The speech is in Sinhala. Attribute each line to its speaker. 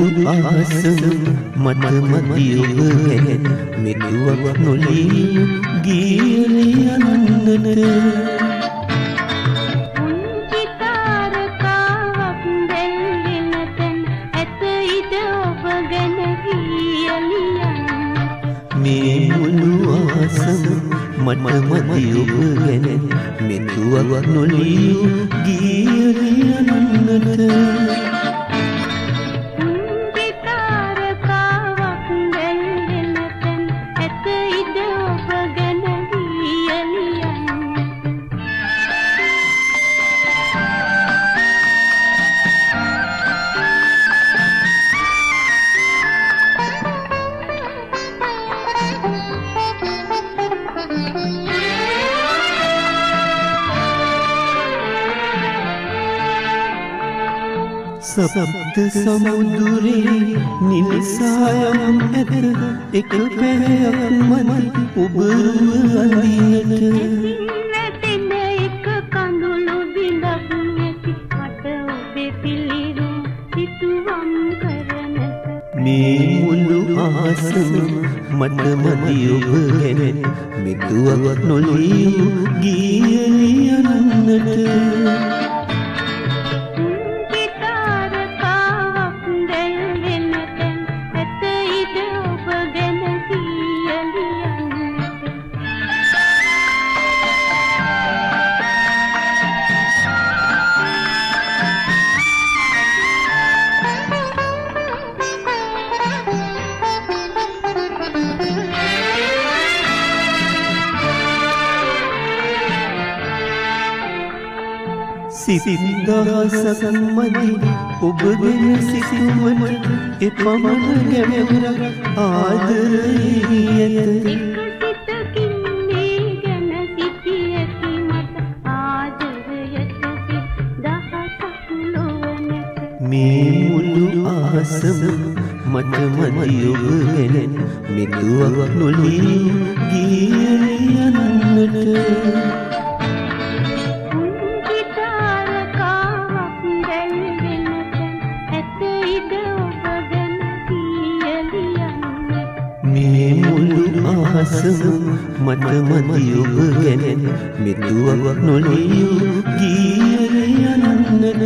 Speaker 1: මුළු ආසම මට මදි ඔබ ගැන මෙදුවක් නොලී ගියලියන්නට මේ මුළු ආසම මට මදි ඔබ ගැන මෙදුවක් නොලී ගියලියන්නට සප්ත සමුදුරේ නිල් සායම් ඇත එක පැයක් මදි ඔබ රුව අඳින්නට
Speaker 2: වැටෙන එක කඳුළු බිඳක් නැති මට ඔබේ පිළිරුම් සිතුවම් කරනට
Speaker 1: මේ මුළු ආසම මට මදි ඔබ ගැන මෙදුවක් නොලී ගියලියන්නට සිසින්දහසක් මදි ඔබ ගැන සිතුමට එපමණ ගැඹුරක් ආදරේ ඇත
Speaker 2: එක සිතකින් මේ ගැන සිටි ඇති මට ආදරයට සිත් දහසක් නොවනට
Speaker 1: මේ මුළු ආසම මට මදි ඔබ ගැන මෙදුවක් නොලී ගියලියන්නට මේ මුළු ආසම මට මදි ඔබ ගැන මෙදුවක් නොලී ගියලියන්නට